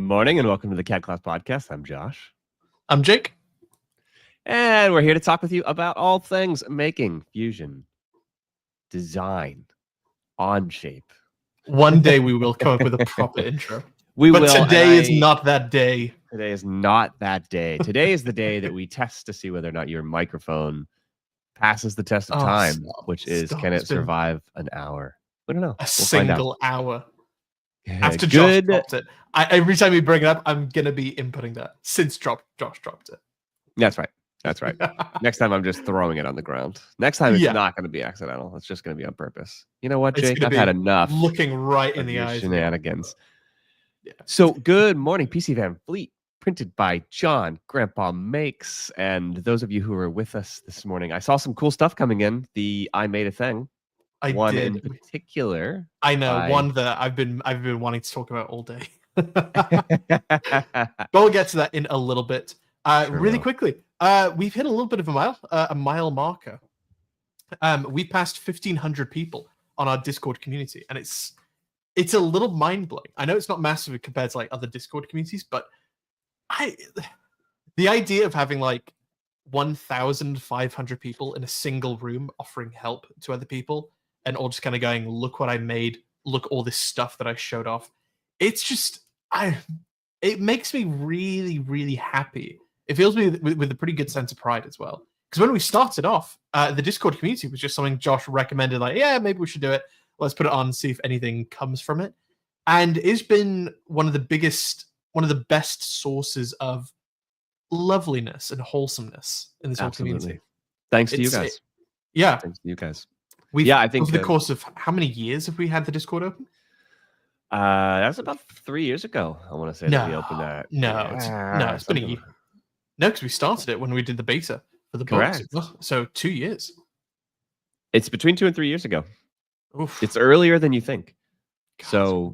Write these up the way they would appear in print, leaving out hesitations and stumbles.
Morning and welcome to the CADclass podcast. I'm Josh. I'm Jake. And we're here to talk with you about all things making, fusion, design, Onshape. One day we will come up with a proper intro. We but will. Today is not that day. Today is not that day. Today is the day that we test to see whether or not your microphone passes the test of time, which is can it survive an hour? We don't know. A single hour. After Josh dropped it. Every time we bring it up, I'm going to be inputting that since Josh dropped it. That's right. That's right. Next time I'm just throwing it on the ground. Next time it's not going to be accidental. It's just going to be on purpose. You know what, Jake? I've had enough. Looking right in the eyes. Shenanigans. Yeah. So good morning, PC Van Fleet. Printed by John, Grandpa Makes. And those of you who are with us this morning, I saw some cool stuff coming in. The I Made a Thing. One in particular. I know, one that I've been wanting to talk about all day. But we'll get to that in a little bit. Really quickly, we've hit a little bit of a mile marker. We passed 1,500 people on our Discord community, and it's a little mind-blowing. I know it's not massive compared to like other Discord communities, but the idea of having like 1,500 people in a single room offering help to other people and all just kind of going, look what I made, look all this stuff that I showed off. It's just, it makes me really, really happy. It fills me with a pretty good sense of pride as well. Because when we started off, the Discord community was just something Josh recommended, like, yeah, maybe we should do it. Let's put it on and see if anything comes from it. And it's been one of the best sources of loveliness and wholesomeness in this whole community. Thanks to you guys. Yeah. Thanks to you guys. I think over the course of how many years have we had the Discord open? That's about 3 years ago. I want to say that we opened that. It's been a year. No, because we started it when we did the beta for the books. So 2 years. It's between 2 and 3 years ago. Oof. It's earlier than you think. God, so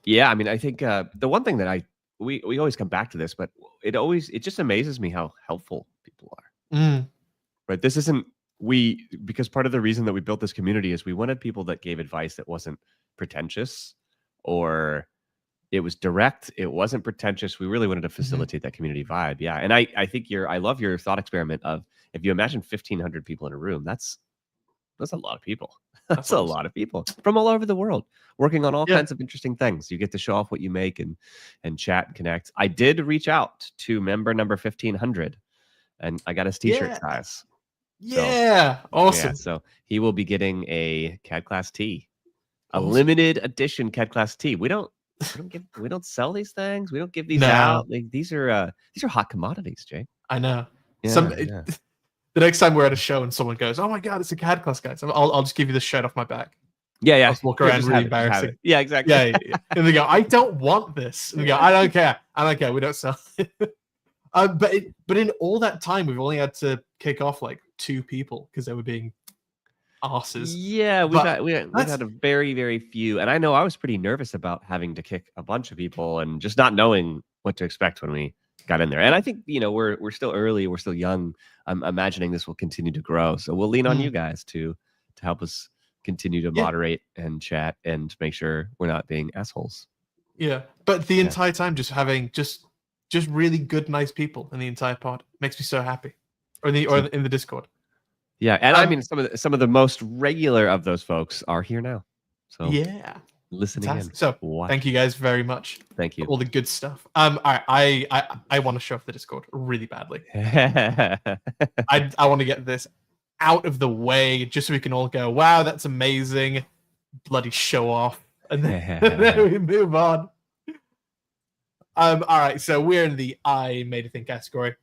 yeah, I mean, I think the one thing that we always come back to this, but it just amazes me how helpful people are. Right? This isn't because part of the reason that we built this community is we wanted people that gave advice that wasn't pretentious or it was direct. It wasn't pretentious. We really wanted to facilitate that community vibe. Yeah. And I think I love your thought experiment of if you imagine 1,500 people in a room, that's a lot of people. That's a lot of people from all over the world working on all kinds of interesting things. You get to show off what you make and chat and connect. I did reach out to member number 1,500 and I got his t-shirt size. Yeah, awesome. Yeah, so he will be getting a CADclass tee, a limited edition CADclass tee. We don't sell these things. We don't give these out. Like, these are hot commodities, Jay. I know. Yeah, the next time we're at a show and someone goes, "Oh my God, it's a CADclass guy," so I'll just give you the shirt off my back. Yeah. I'll just walk around really embarrassing. Yeah, exactly. Yeah. And they go, "I don't want this." And we go, "I don't care. We don't sell it." But in all that time, we've only had to kick off like 2 people because they were being arses. Yeah, we've had a very, very few. And I know I was pretty nervous about having to kick a bunch of people and just not knowing what to expect when we got in there. And I think, we're still early, we're still young. I'm imagining this will continue to grow. So we'll lean on you guys to help us continue to moderate and chat and make sure we're not being assholes. Yeah. But the entire time just having just really good, nice people in the entire pod makes me so happy. Or in the Discord. Yeah, and I mean some of the most regular of those folks are here now. So yeah, listening in. So thank you guys very much. Thank you. For all the good stuff. I want to show off the Discord really badly. I want to get this out of the way just so we can all go, wow, that's amazing. Bloody show off. And then we move on. All right, so we're in the I Made a Thing category.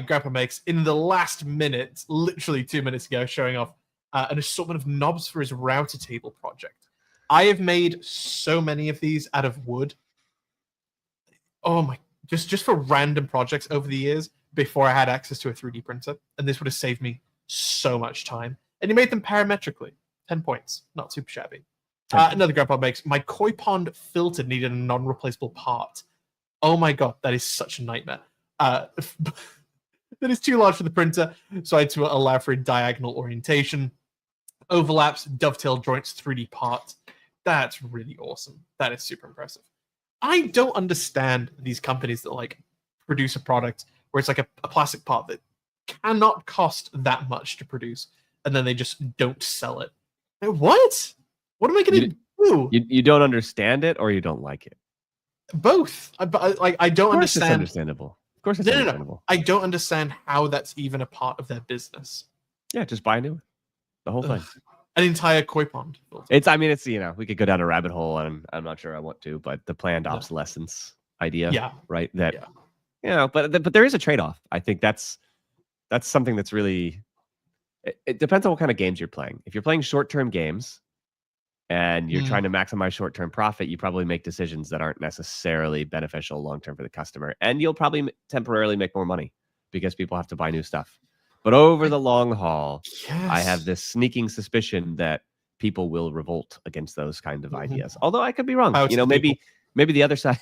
Grandpa Makes in the last minute, literally 2 minutes ago, showing off an assortment of knobs for his router table project. I have made so many of these out of wood. Oh my, just for random projects over the years before I had access to a 3D printer, and this would have saved me so much time. And he made them parametrically. 10 points, not super shabby. Another Grandpa Makes, my koi pond filter needed a non-replaceable part. Oh my God, that is such a nightmare. That is too large for the printer, so I had to allow for a diagonal orientation. Overlaps, dovetail joints, 3D part. That's really awesome. That is super impressive. I don't understand these companies that like produce a product where it's like a plastic part that cannot cost that much to produce, and then they just don't sell it. Like, what? What am I going to do? You don't understand it, or you don't like it? Both. I don't Of course, understand. it's understandable. Of course, it's understandable. I don't understand how that's even a part of their business. Yeah, just buy a new one. The whole thing. An entire koi pond. I mean, it's, we could go down a rabbit hole, and I'm not sure I want to, but the planned obsolescence idea, right? That, but there is a trade-off. I think that's something that's really, it depends on what kind of games you're playing. If you're playing short-term games and you're trying to maximize short-term profit, you probably make decisions that aren't necessarily beneficial long-term for the customer. And you'll probably temporarily make more money because people have to buy new stuff. But over the long haul, I have this sneaking suspicion that people will revolt against those kind of ideas. Although I could be wrong. Maybe the other side,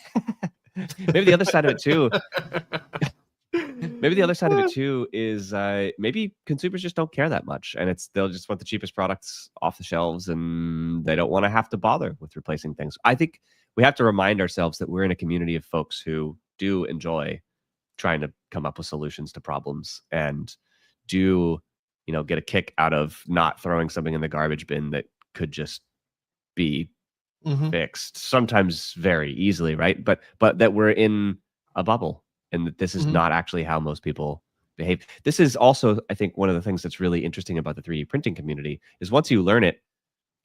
maybe the other side of it too. Maybe the other side of it too is maybe consumers just don't care that much, and they'll just want the cheapest products off the shelves, and they don't want to have to bother with replacing things. I think we have to remind ourselves that we're in a community of folks who do enjoy trying to come up with solutions to problems, and do get a kick out of not throwing something in the garbage bin that could just be fixed, sometimes very easily, right? But that we're in a bubble, and that this is not actually how most people behave. This is also, I think, one of the things that's really interesting about the 3D printing community is once you learn it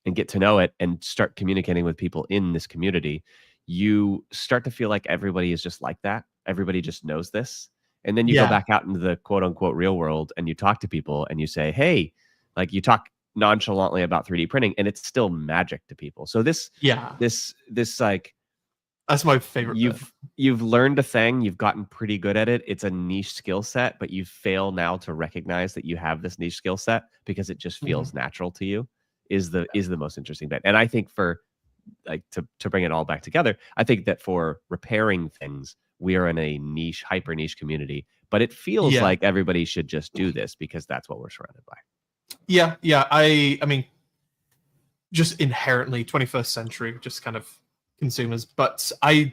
and get to know it and start communicating with people in this community, you start to feel like everybody is just like that. Everybody just knows this. And then you go back out into the quote unquote real world and you talk to people and you say, hey, like, you talk nonchalantly about 3D printing and it's still magic to people. So this like, that's my favorite. You've learned a thing, you've gotten pretty good at it. It's a niche skill set, but you fail now to recognize that you have this niche skill set because it just feels natural to you is the most interesting bit. And I think for like to bring it all back together, I think that for repairing things, we are in a niche, hyper niche community, but it feels like everybody should just do this because that's what we're surrounded by. Yeah. I mean, just inherently 21st century, just kind of consumers. But I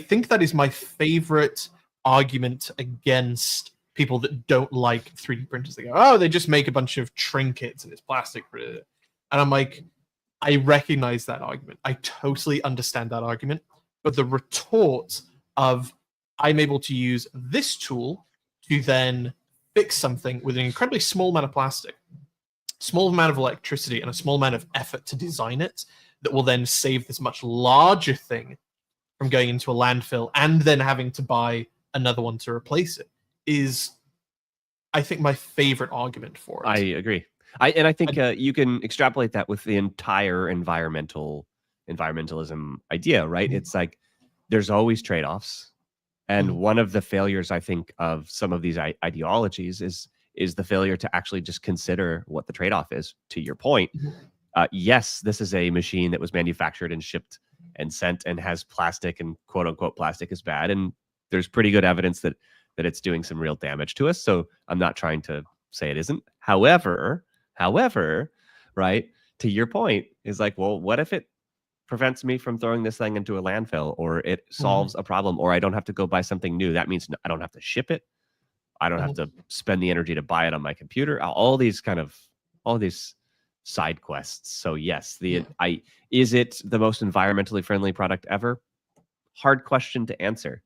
think that is my favorite argument against people that don't like 3D printers. They go, oh, they just make a bunch of trinkets and it's plastic. And I'm like, I recognize that argument. I totally understand that argument. But the retort of I'm able to use this tool to then fix something with an incredibly small amount of plastic, small amount of electricity, and a small amount of effort to design it that will then save this much larger thing from going into a landfill and then having to buy another one to replace it is, I think, my favorite argument for it. I agree. I think you can extrapolate that with the entire environmentalism idea, right? It's like there's always trade-offs. And one of the failures, I think, of some of these ideologies is the failure to actually just consider what the trade-off is. To your point, yes, this is a machine that was manufactured and shipped and sent and has plastic, and quote unquote plastic is bad. And there's pretty good evidence that it's doing some real damage to us. So I'm not trying to say it isn't. However, right, to your point, is like, well, what if it prevents me from throwing this thing into a landfill, or it solves a problem, or I don't have to go buy something new? That means I don't have to ship it. I don't have to spend the energy to buy it on my computer. All these side quests. So yes, is it the most environmentally friendly product ever? Hard question to answer.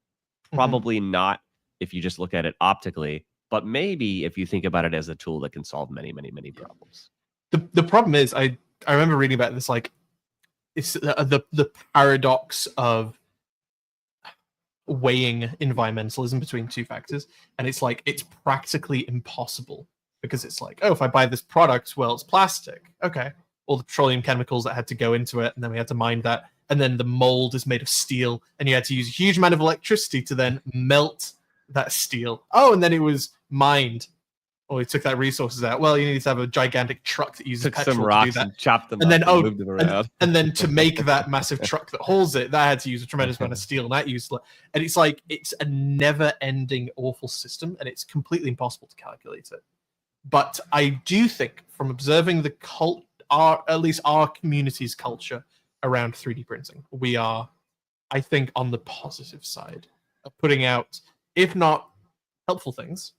Probably not if you just look at it optically, but maybe if you think about it as a tool that can solve many, many, many problems. The problem is, I remember reading about this, like, it's the paradox of weighing environmentalism between two factors, and it's like it's practically impossible because it's like, oh, if I buy this product, well, it's plastic. Okay, all the petroleum chemicals that had to go into it, and then we had to mine that, and then the mold is made of steel, and you had to use a huge amount of electricity to then melt that steel. Oh, and then it was mined. Or we took that resources out. Well, you need to have a gigantic truck that uses petrol some rocks to do that. And chopped them and up then and moved them around. And then to make that massive truck that hauls it, that had to use a tremendous amount of steel, and that used, and it's like it's a never-ending awful system, and it's completely impossible to calculate it. But I do think, from observing the at least our community's culture around 3D printing, I think, on the positive side of putting out, if not helpful things,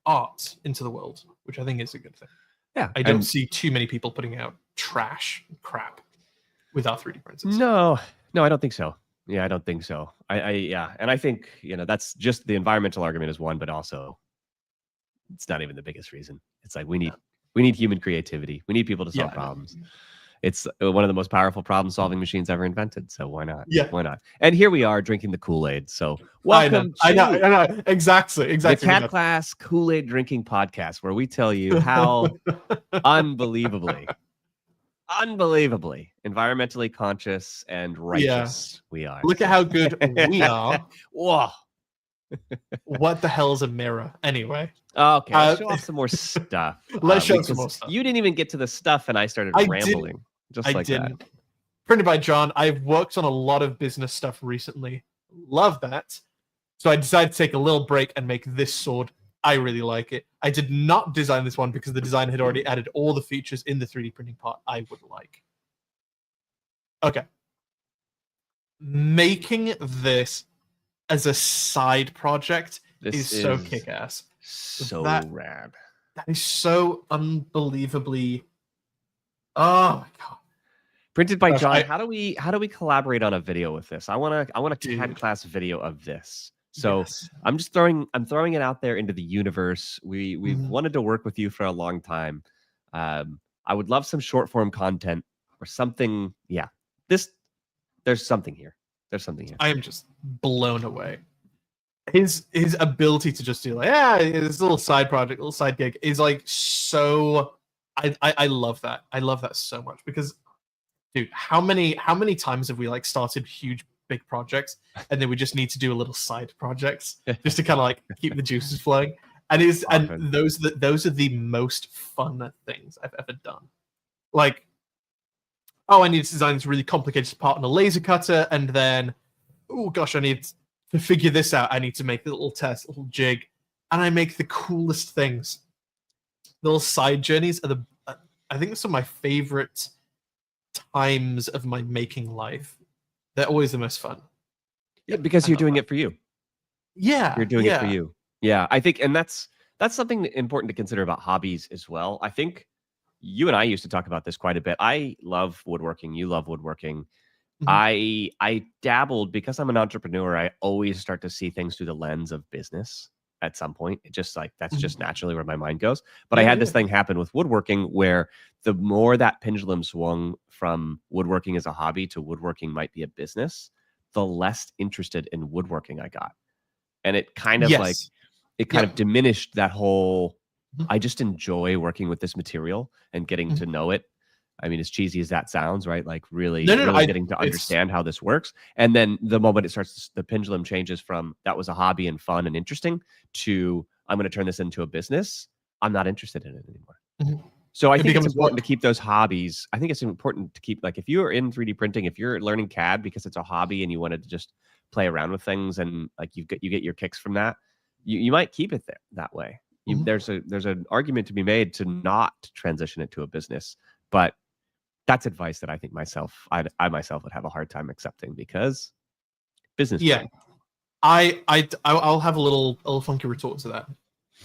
art into the world, which I think is a good thing. Yeah. I don't see too many people putting out trash and crap with our 3D printers. No, I don't think so. Yeah, I don't think so. Yeah, and I think, that's just the environmental argument is one, but also it's not even the biggest reason. It's like we need human creativity. We need people to solve problems. It's one of the most powerful problem-solving machines ever invented. So why not? Yeah. Why not? And here we are drinking the Kool-Aid. So welcome I know. Exactly. The CADclass Kool-Aid drinking podcast, where we tell you how unbelievably environmentally conscious and righteous we are. Look at how good we are. Whoa. What the hell is a mirror anyway? Okay, let's show off some more stuff. Let's show some more stuff. You didn't even get to the stuff, and I started rambling. I didn't. Printed by John. I've worked on a lot of business stuff recently. Love that. So I decided to take a little break and make this sword. I really like it. I did not design this one because the designer had already added all the features in the 3D printing part I would like. Okay. Making this as a side project is so kick-ass. So rad. That is so unbelievably... Oh my god. Printed by John. How do we collaborate on a video with this? I want a CADclass video of this. So I'm throwing it out there into the universe. We've wanted to work with you for a long time. I would love some short form content or something. Yeah. There's something here. I am just blown away. His ability to just do like, this little side project, little side gig is like so. I love that. I love that so much because, dude, how many times have we like started huge big projects and then we just need to do a little side projects just to kind of like keep the juices flowing? And those are the most fun things I've ever done. Like, I need to design this really complicated part on a laser cutter, and then, oh gosh, I need to figure this out. I need to make the little test, little jig, and I make the coolest things. Little side journeys are I think some of my favorite times of my making life. They're always the most fun. Yeah, because you're doing it for you. Yeah, you're doing it for you. Yeah, I think, and that's something important to consider about hobbies as well. I think you and I used to talk about this quite a bit. I love woodworking. You love woodworking. I dabbled because I'm an entrepreneur. I always start to see things through the lens of business at some point. It just like that's just naturally where my mind goes. But I had this thing happen with woodworking where the more that pendulum swung from woodworking as a hobby to woodworking might be a business, the less interested in woodworking I got. And it kind of kind of diminished that whole I just enjoy working with this material and getting to know it. I mean, as cheesy as that sounds, right? Like really getting to understand how this works. And then the moment it starts, the pendulum changes from that was a hobby and fun and interesting to I'm going to turn this into a business. I'm not interested in it anymore. So I think it's important to keep those hobbies. I think it's important to keep, like, if you're in 3D printing, if you're learning CAD because it's a hobby and you wanted to just play around with things and like you get your kicks from that, you might keep it that way. There's an argument to be made to not transition it to a business, but that's advice that I think I myself would have a hard time accepting because business. Yeah, I'll have a little funky retort to that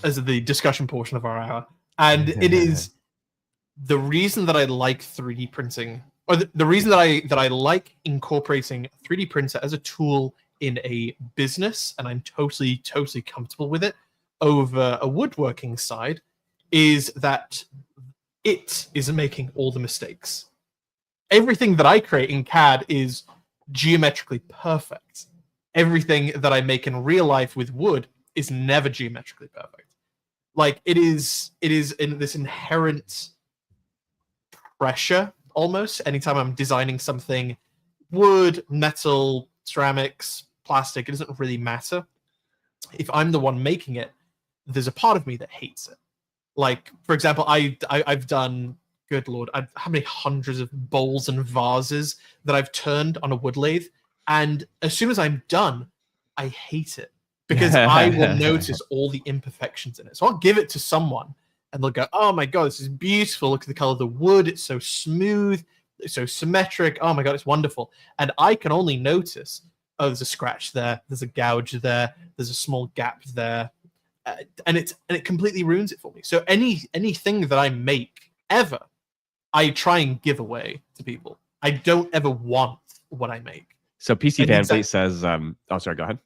as the discussion portion of our hour, and it is the reason that I like 3D printing, or the reason that I like incorporating 3D printer as a tool in a business, and I'm totally comfortable with it over a woodworking side, is that it is making all the mistakes. Everything that I create in CAD is geometrically perfect. Everything that I make in real life with wood is never geometrically perfect. Like it is in this inherent pressure almost anytime I'm designing something, wood, metal, ceramics, plastic, it doesn't really matter. If I'm the one making it, there's a part of me that hates it. Like, for example, I've done, good lord, how many hundreds of bowls and vases that I've turned on a wood lathe, and as soon as I'm done, I hate it because I will notice all the imperfections in it. So I'll give it to someone, and they'll go, "Oh my god, this is beautiful! Look at the color of the wood; it's so smooth. so symmetric. Oh my god, it's wonderful. And I can only notice, oh, there's a scratch there, there's a gouge there, there's a small gap there, and it completely ruins it for me. So anything that I make ever, I try and give away to people. I don't ever want what I make. So PC Van Fleet says, oh, sorry, go ahead.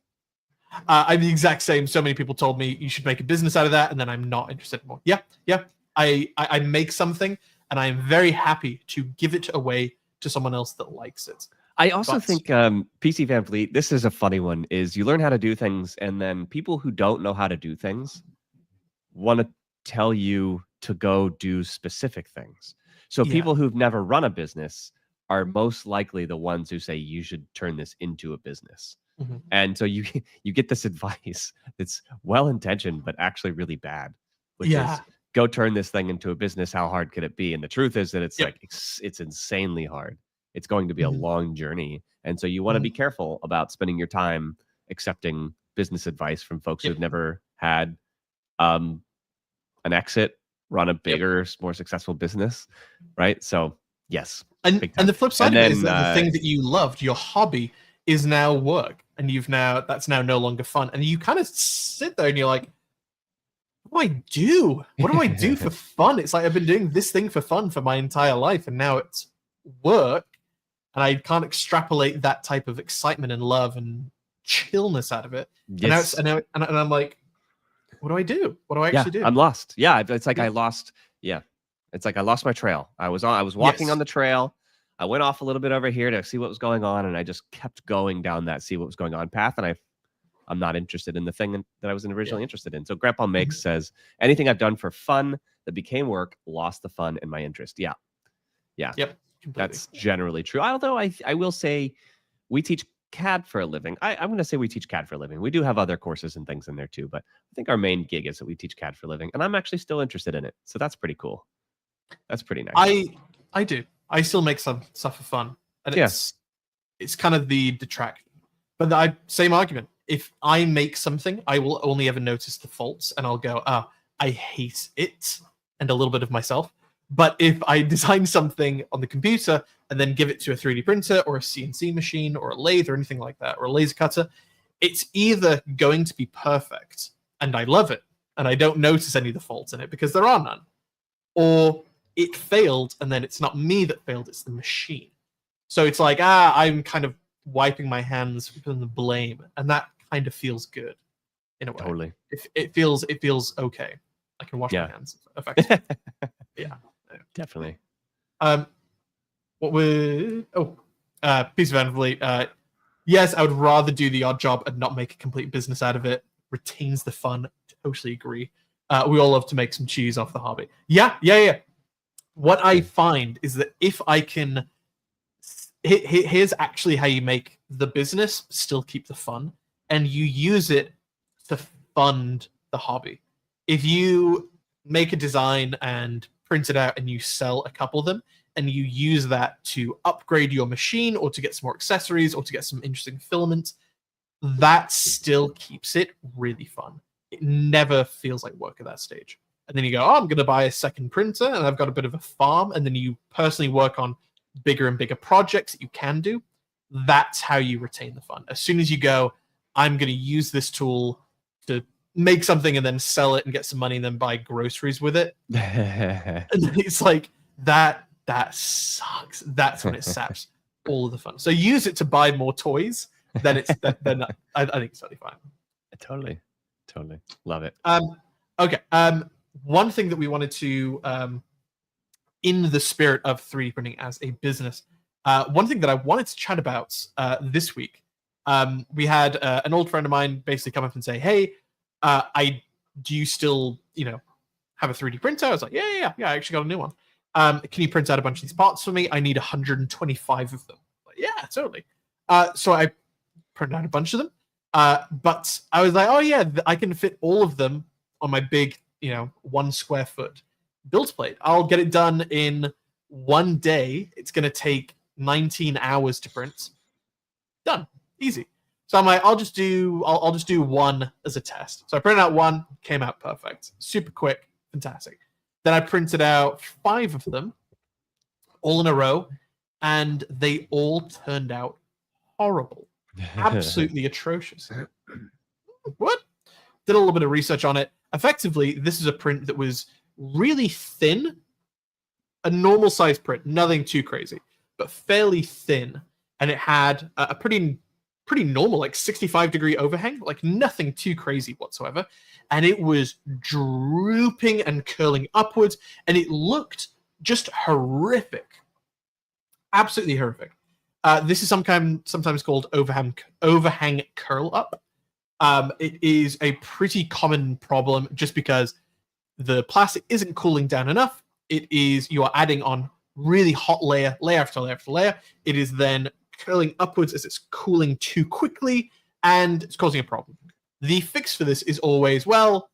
I'm the exact same. So many people told me you should make a business out of that, and then I'm not interested anymore. Yeah. I make something, and I am very happy to give it away to someone else that likes it. I also think PC Van Fleet, this is a funny one, is you learn how to do things, and then people who don't know how to do things want to tell you to go do specific things. So people who've never run a business are most likely the ones who say you should turn this into a business. Mm-hmm. And so you get this advice that's well-intentioned, but actually really bad, which is go turn this thing into a business. How hard could it be? And the truth is that it's like, it's insanely hard. It's going to be a long journey. And so you want to be careful about spending your time accepting business advice from folks who've never had an exit, run a bigger, more successful business, right? So yes. And the flip side of it is that the thing that you loved, your hobby, is now work, and that's now no longer fun. And you kind of sit there and you're like, what do I do? What do I do for fun? It's like I've been doing this thing for fun for my entire life, and now it's work, and I can't extrapolate that type of excitement and love and chillness out of it. Yes. And I'm like, what do I do? What do I actually do? I'm lost. Yeah, it's like I lost. Yeah, it's like I lost my trail. I was walking on the trail. I went off a little bit over here to see what was going on, and I just kept going down that see what was going on path, and I'm not interested in the thing that I was originally interested in. So Grandpa Makes says, anything I've done for fun that became work lost the fun and my interest. Yeah. Yep. Completely. That's generally true. Although I will say we teach CAD for a living. I'm going to say we teach CAD for a living. We do have other courses and things in there too, but I think our main gig is that we teach CAD for a living, and I'm actually still interested in it. So that's pretty cool. That's pretty nice. I do. I still make some stuff for fun, and it's kind of the detraction. But the same argument. If I make something, I will only ever notice the faults, and I'll go, I hate it, and a little bit of myself. But if I design something on the computer and then give it to a 3D printer or a CNC machine or a lathe or anything like that, or a laser cutter, it's either going to be perfect, and I love it, and I don't notice any of the faults in it because there are none, or it failed, and then it's not me that failed, it's the machine. So it's like, I'm kind of wiping my hands from the blame, and that kind of feels good in a way. Totally. It feels okay. I can wash my hands effectively. Definitely. Piece of Fleet. Yes, I would rather do the odd job and not make a complete business out of it. Retains the fun. Totally agree. We all love to make some cheese off the hobby. Yeah. What I find is that if I can, here's actually how you make the business still keep the fun, and you use it to fund the hobby. If you make a design and print it out and you sell a couple of them, and you use that to upgrade your machine or to get some more accessories or to get some interesting filament, that still keeps it really fun. It never feels like work at that stage. And then you go, I'm going to buy a second printer, and I've got a bit of a farm, and then you personally work on bigger and bigger projects that you can do. That's how you retain the fun. As soon as you go, I'm going to use this tool to make something and then sell it and get some money and then buy groceries with it. And it's like, that sucks. That's when it saps all of the fun. So use it to buy more toys, then then I think it's totally fine. Totally. Love it. Okay. One thing that we wanted to, in the spirit of 3D printing as a business, one thing that I wanted to chat about this week, we had an old friend of mine basically come up and say, hey, do you still, have a 3D printer? I was like, yeah, I actually got a new one. Can you print out a bunch of these parts for me? I need 125 of them. Like, yeah, totally. So I printed out a bunch of them. But I was like, oh yeah, I can fit all of them on my big, 1 square foot build plate. I'll get it done in 1 day. It's going to take 19 hours to print. Done. Easy. So I'm like, I'll just do one as a test. So I printed out one, came out perfect. Super quick, fantastic. Then I printed out 5 of them, all in a row. and they all turned out horrible, absolutely atrocious. What? Did a little bit of research on it. Effectively, this is a print that was really thin, a normal size print, nothing too crazy, but fairly thin, and it had a pretty normal, like 65-degree overhang, like nothing too crazy whatsoever, and it was drooping and curling upwards, and it looked just horrific, absolutely horrific. This is sometimes called overhang curl up. It is a pretty common problem just because the plastic isn't cooling down enough. You are adding on really hot layer after layer after layer. It is then curling upwards as it's cooling too quickly, and it's causing a problem. The fix for this is always, well,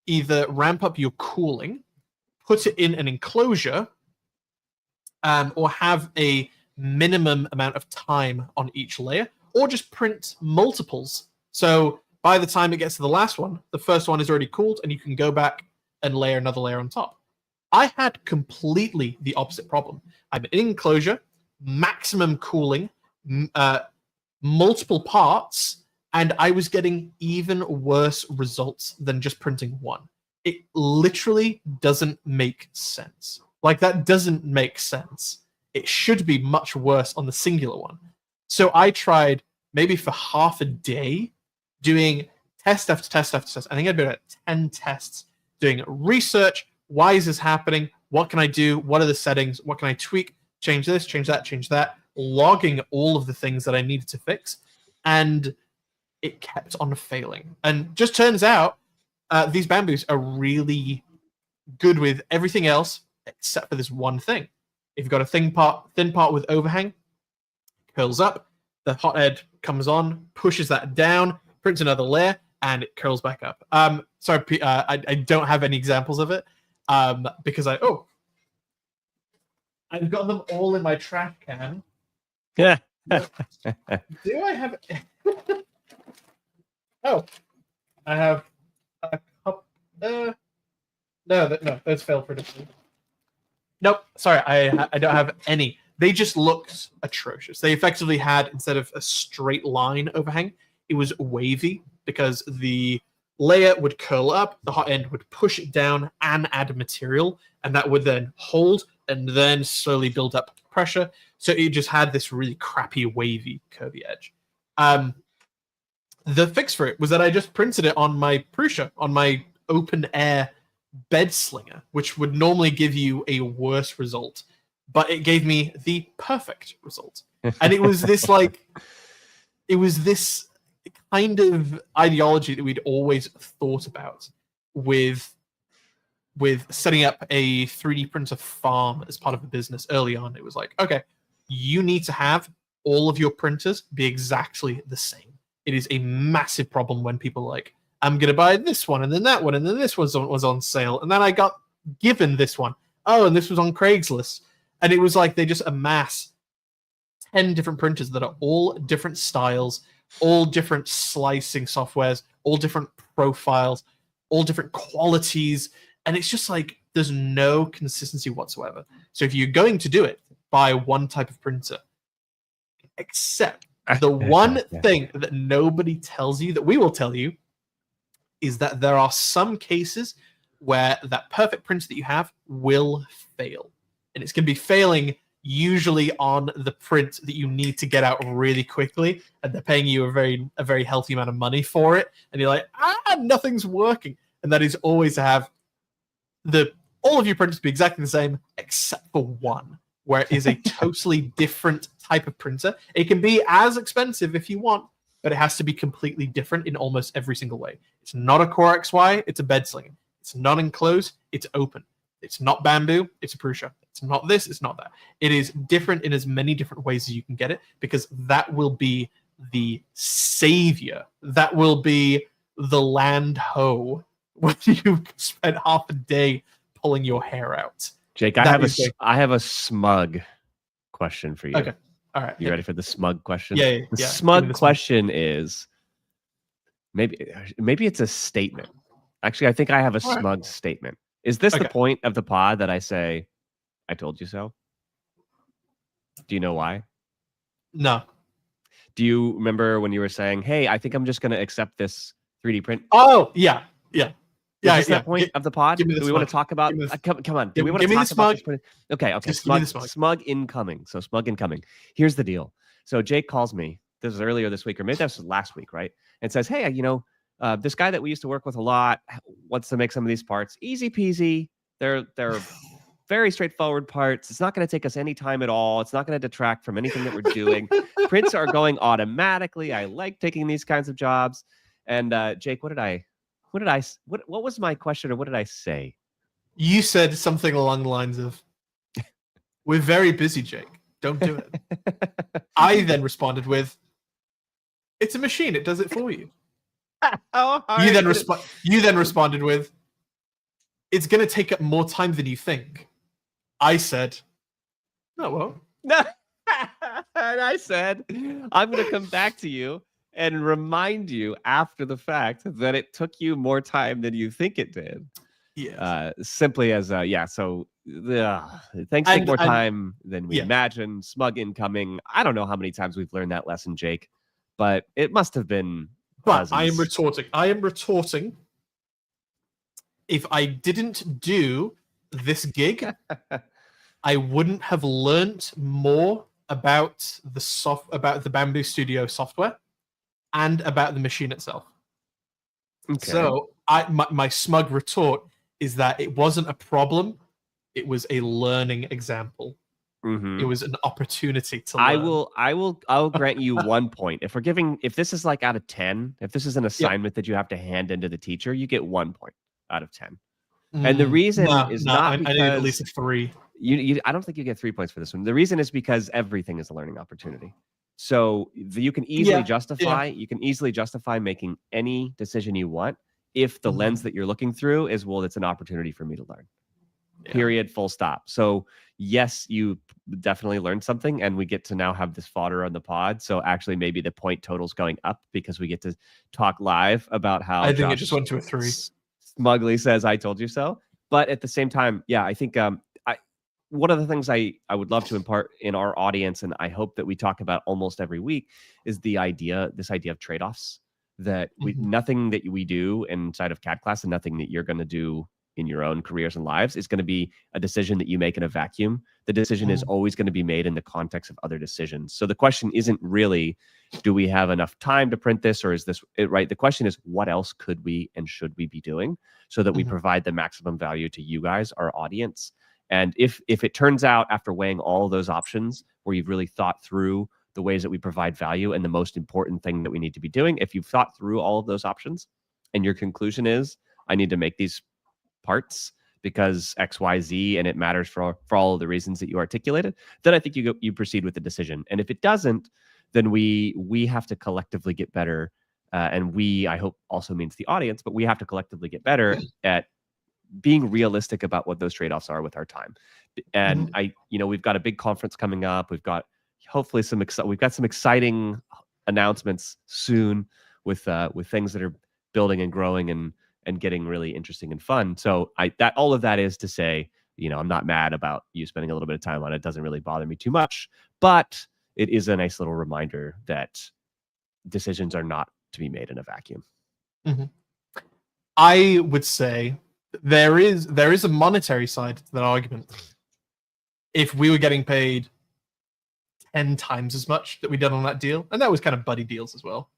either ramp up your cooling, put it in an enclosure, or have a minimum amount of time on each layer, or just print multiples. So by the time it gets to the last one, the first one is already cooled, and you can go back and layer another layer on top. I had completely the opposite problem. I'm in enclosure, maximum cooling, multiple parts, and I was getting even worse results than just printing one. It literally doesn't make sense. Like, that doesn't make sense. It should be much worse on the singular one. So I tried maybe for half a day doing test after test after test. I think I'd been at 10 tests doing research. Why is this happening? What can I do? What are the settings? What can I tweak? Change this, change that, change that. Logging all of the things that I needed to fix. And it kept on failing. And just turns out these bamboos are really good with everything else except for this one thing. If you've got a thin part with overhang, curls up, the hot end comes on, pushes that down, prints another layer, and it curls back up. Sorry, I don't have any examples of it because I've got them all in my trash can. Yeah. Do I have? Oh, I have a cup. No, those failed for different. Nope, sorry, I don't have any. They just looked atrocious. They effectively had, instead of a straight line overhang, it was wavy because the layer would curl up, the hot end would push it down and add material, and that would then hold and then slowly build up pressure. So it just had this really crappy, wavy, curvy edge. The fix for it was that I just printed it on my Prusa, on my open air bed slinger, which would normally give you a worse result, but it gave me the perfect result. And it was this kind of ideology that we'd always thought about with setting up a 3D printer farm as part of the business early on. It was like, okay, you need to have all of your printers be exactly the same. It is a massive problem when people are like, I'm going to buy this one, and then that one, and then this was on sale, and then I got given this one. Oh, and this was on Craigslist. And it was like they just amass 10 different printers that are all different styles, all different slicing softwares, all different profiles, all different qualities, and it's just like there's no consistency whatsoever. So if you're going to do it, buy one type of printer. Except the one thing that nobody tells you, that we will tell you, is that there are some cases where that perfect printer that you have will fail. And it's going to be failing usually on the print that you need to get out really quickly, and they're paying you a very healthy amount of money for it, and you're like, nothing's working. And that is always to have all of your printers be exactly the same except for one, where it is a totally different type of printer. It can be as expensive if you want, but it has to be completely different in almost every single way. It's not a Core XY, it's a bed slinger. It's not enclosed, it's open. It's not bamboo, it's a Prusa. It's not this, it's not that. It is different in as many different ways as you can get it, because that will be the savior. That will be the land hoe when you spend half a day pulling your hair out. Jake, I have a smug question for you. Okay. All right. You ready for the smug question? Yeah. The smug question is maybe it's a statement. Actually, I think I have a smug statement. Is this the point of the pod that I say, I told you so? Do you know why? No. Do you remember when you were saying, "Hey, I think I'm just going to accept this 3D print"? Oh, yeah. Is this that point of the pod? Give me the Do we smug. want to talk about? Come on. Do we want to give me talk the about smug. this? Okay. Just give me the Smug, smug. smug incoming. So smug incoming. Here's the deal. So Jake calls me. This was earlier this week, or maybe that was last week, right? And says, "Hey, this guy that we used to work with a lot wants to make some of these parts. Easy peasy. They're very straightforward parts. It's not going to take us any time at all. It's not going to detract from anything that we're doing. Prints are going automatically. I like taking these kinds of jobs." And Jake, what was my question, or what did I say? You said something along the lines of, "We're very busy, Jake. Don't do it." I then responded with, "It's a machine. It does it for you." You then responded with, "It's going to take up more time than you think." I said, "No, well." No. And I said, "I'm going to come back to you and remind you after the fact that it took you more time than you think it did." Yeah. Simply as so things take more time than we imagine. Smug incoming. I don't know how many times we've learned that lesson, Jake, but it must have been dozens. I am retorting. If I didn't do this gig, I wouldn't have learnt more about the Bamboo Studio software and about the machine itself. Okay. So my smug retort is that it wasn't a problem; it was a learning example. Mm-hmm. It was an opportunity to learn. I'll grant you 1 point. If this is like out of 10, if this is an assignment that you have to hand into the teacher, you get 1 point out of 10. And the reason is not because I need at least a 3. I don't think you get 3 points for this one. The reason is because everything is a learning opportunity. So you can easily justify making any decision you want if the lens that you're looking through is, well, it's an opportunity for me to learn. Yeah. Period, full stop. So yes, you definitely learned something, and we get to now have this fodder on the pod. So actually maybe the point total's going up because we get to talk live about how I think it just went to a 3. Smugly says, "I told you so." But at the same time, yeah, I think one of the things I would love to impart in our audience, and I hope that we talk about almost every week, is this idea of trade-offs. That nothing that we do inside of CADclass and nothing that you're going to do in your own careers and lives is going to be a decision that you make in a vacuum. The decision is always going to be made in the context of other decisions. So the question isn't really, do we have enough time to print this, or is this it, right? The question is, what else could we and should we be doing so that we provide the maximum value to you guys, our audience? And if it turns out after weighing all of those options where you've really thought through the ways that we provide value and the most important thing that we need to be doing, if you've thought through all of those options and your conclusion is, I need to make these parts because XYZ and it matters for all of the reasons that you articulated, then I think you proceed with the decision. And if it doesn't, then we have to collectively get better. And I hope also means the audience, but we have to collectively get better at being realistic about what those trade-offs are with our time. And we've got a big conference coming up. We've got hopefully some exciting announcements soon with things that are building and growing and getting really interesting and fun. So all of that is to say, I'm not mad about you spending a little bit of time on it. It doesn't really bother me too much, but it is a nice little reminder that decisions are not to be made in a vacuum. I would say there is a monetary side to that argument. If we were getting paid 10 times as much that we did on that deal, and that was kind of buddy deals as well.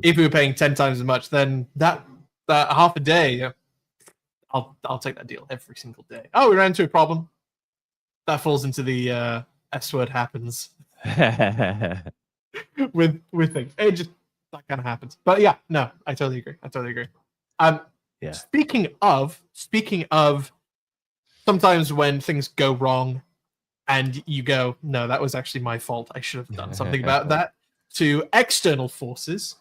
If we were paying 10 times as much, then that half a day, I'll take that deal every single day. Oh, we ran into a problem. That falls into the S word happens. with things. It just that kind of happens. But yeah, no, I totally agree. Yeah. Speaking of sometimes when things go wrong and you go, no, that was actually my fault. I should have done something about that. To external forces,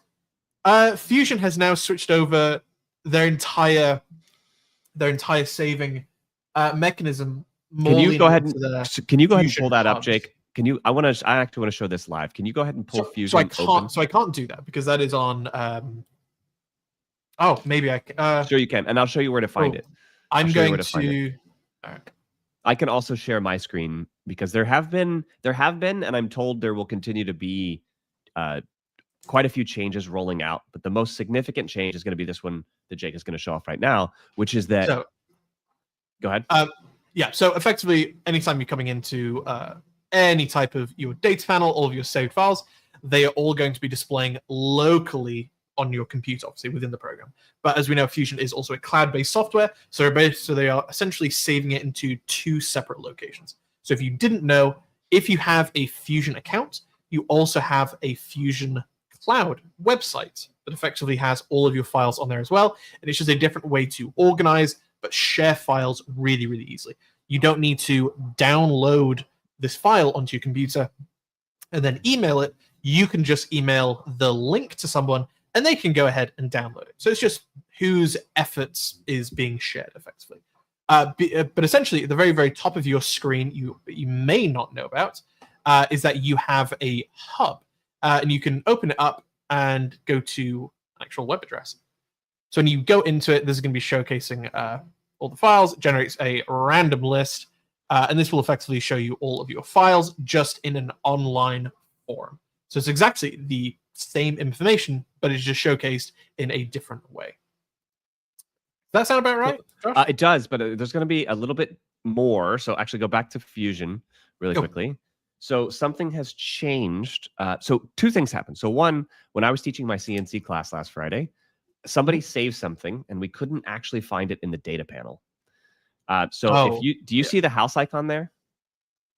Fusion has now switched over their entire saving mechanism. Can you go ahead and pull that up, Jake? I actually want to show this live. Can you go ahead and pull Fusion open? So I can't do that because that is on. Maybe I can. Sure you can, and I'll show you where to find it. I'm going to. All right. I can also share my screen because there have been, and I'm told there will continue to be quite a few changes rolling out. But the most significant change is going to be this one that Jake is going to show off right now, which is that. So, go ahead. Yeah. So effectively, anytime you're coming into any type of your data panel, all of your saved files, they are all going to be displaying locally on your computer, obviously within the program. But as we know, Fusion is also a cloud-based software, so they are essentially saving it into 2 separate locations. So if you didn't know, if you have a Fusion account, you also have a Fusion Cloud website that effectively has all of your files on there as well, and it's just a different way to organize but share files really, really easily. You don't need to download this file onto your computer and then email it. You can just email the link to someone and they can go ahead and download it. So it's just whose efforts is being shared effectively. But essentially, at the very, very top of your screen, you may not know about, is that you have a hub. And you can open it up and go to an actual web address. So when you go into it, this is going to be showcasing all the files. It generates a random list. And this will effectively show you all of your files just in an online form. So it's exactly the same information, but it's just showcased in a different way. Does that sound about right, Josh? It does, but there's going to be a little bit more. So actually go back to Fusion really quickly. So something has changed. So 2 things happened. So one, when I was teaching my CNC class last Friday, somebody saved something and we couldn't actually find it in the data panel. So if you do you see the house icon there?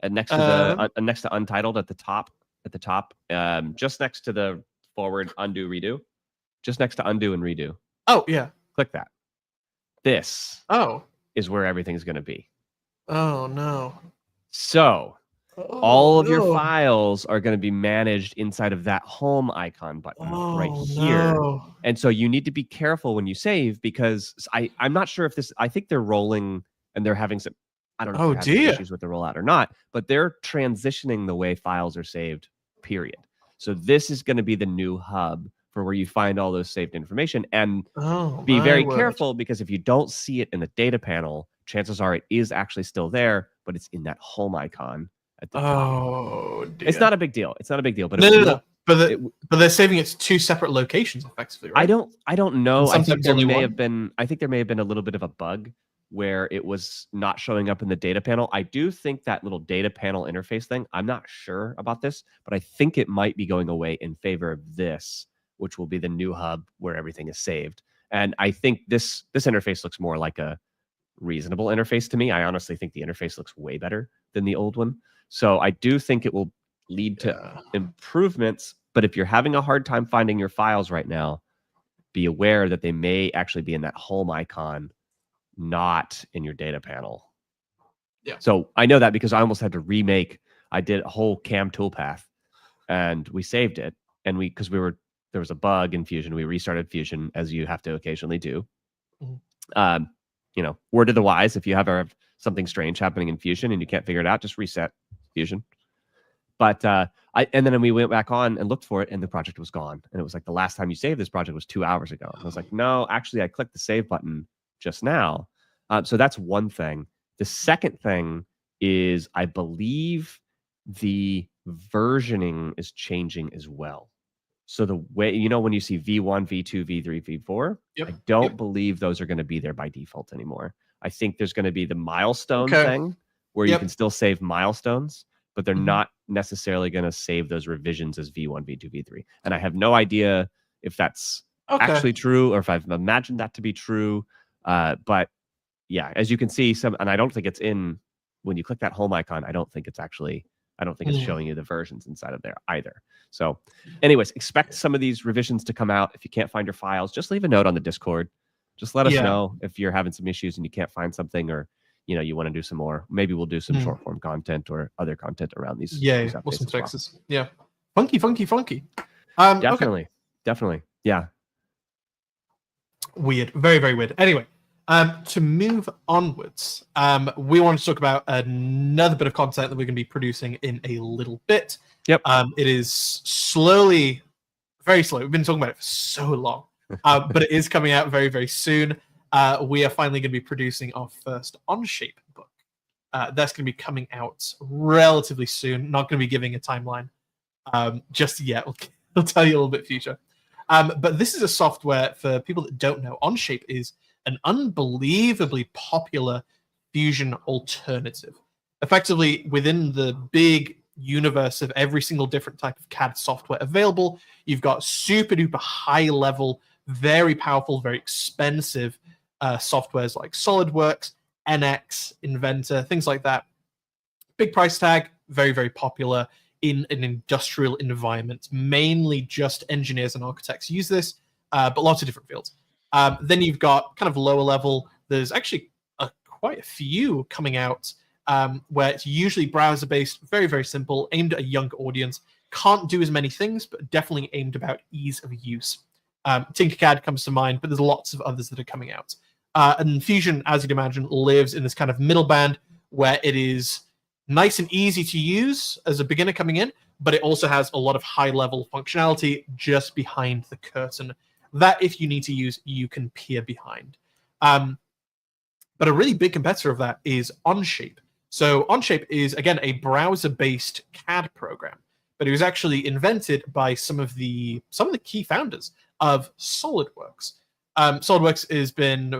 Next to the next to Untitled at the top, just next to the forward undo redo, just next to undo and redo. Oh yeah, click that. This is where everything's going to be. Oh no. So all of your files are going to be managed inside of that home icon button right here. No. And so you need to be careful when you save, because I'm not sure if this, I think they're rolling and they're having some, I don't know if they're having issues with the rollout or not, but they're transitioning the way files are saved, period. So this is going to be the new hub for where you find all those saved information. And be very careful, because if you don't see it in the data panel, chances are it is actually still there, but it's in that home icon at the top. Dear. It's not a big deal. It's not a big deal. But no. But they're saving it to 2 separate locations, effectively, right? I don't know. I think there may have been a little bit of a bug where it was not showing up in the data panel. I do think that little data panel interface thing, I'm not sure about this, but I think it might be going away in favor of this, which will be the new hub where everything is saved. And I think this interface looks more like a reasonable interface to me. I honestly think the interface looks way better than the old one. So I do think it will lead to improvements. But if you're having a hard time finding your files right now, be aware that they may actually be in that home icon, not in your data panel. Yeah. So I know that because I almost had to remake. I did a whole CAM toolpath, and we saved it, and there was a bug in Fusion. We restarted Fusion, as you have to occasionally do. Word to the wise: if you have something strange happening in Fusion and you can't figure it out, just reset Fusion. But and then we went back on and looked for it, and the project was gone. And it was like, the last time you saved this project was 2 hours ago. And I was like, no, actually, I clicked the save button just now. So that's one thing. The second thing is, I believe the versioning is changing as well. So the way, when you see V1, V2, V3, V4, I don't believe those are going to be there by default anymore. I think there's going to be the milestone thing where you can still save milestones, but they're not necessarily going to save those revisions as V1, V2, V3. And I have no idea if that's actually true or if I've imagined that to be true. But yeah, as you can see, and I don't think it's in, when you click that home icon, I don't think it's showing you the versions inside of there either. So anyways, expect some of these revisions to come out. If you can't find your files, just leave a note on the Discord. Just let us know if you're having some issues and you can't find something, or you want to do some more. Maybe we'll do some short form content or other content around these. These some fixes. Yeah, funky. Definitely. Yeah. Weird, very, very weird. Anyway, to move onwards, we want to talk about another bit of content that we're going to be producing in a little bit. Yep. It is very slow. We've been talking about it for so long, but it is coming out very, very soon. We are finally going to be producing our first Onshape book. That's going to be coming out relatively soon. Not going to be giving a timeline just yet. We'll tell you a little bit future. But this is a software, for people that don't know, Onshape is an unbelievably popular Fusion alternative. Effectively, within the big universe of every single different type of CAD software available, you've got super duper high level, very powerful, very expensive softwares like SolidWorks, NX, Inventor, things like that. Big price tag, very, very popular in an industrial environment. Mainly just engineers and architects use this, but lots of different fields. Then you've got kind of lower level. There's actually quite a few coming out where it's usually browser-based, very, very simple, aimed at a younger audience. Can't do as many things, but definitely aimed about ease of use. Tinkercad comes to mind, but there's lots of others that are coming out. And Fusion, as you'd imagine, lives in this kind of middle band where it is nice and easy to use as a beginner coming in, but it also has a lot of high-level functionality just behind the curtain that, if you need to use, you can peer behind. But a really big competitor of that is Onshape. So Onshape is, again, a browser-based CAD program, but it was actually invented by some of the key founders of SolidWorks. SolidWorks has been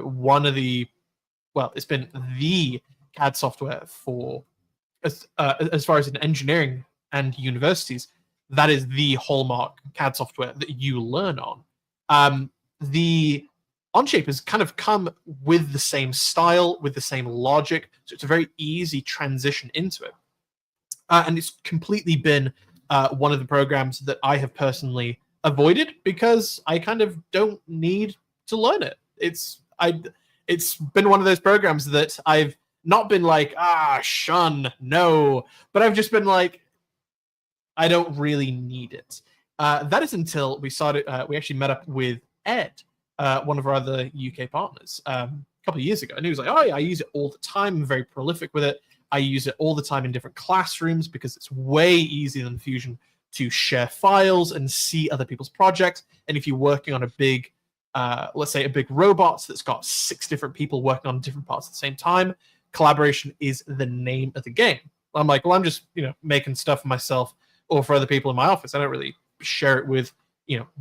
it's been the CAD software for, as far as in engineering and universities, that is the hallmark CAD software that you learn on. The Onshape has kind of come with the same style, with the same logic, so it's a very easy transition into it. And it's completely been one of the programs that I have personally avoided because I kind of don't need to learn it. It's been one of those programs that I've not been like, shun, no, but I've just been like, I don't really need it. That is until we actually met up with Ed, one of our other UK partners, a couple of years ago. And he was like, oh yeah, I use it all the time. I'm very prolific with it. I use it all the time in different classrooms because it's way easier than Fusion to share files and see other people's projects. And if you're working on a big, let's say a big robot that's got 6 different people working on different parts at the same time, collaboration is the name of the game. I'm like, well, I'm just, making stuff for myself or for other people in my office. I don't really share it with,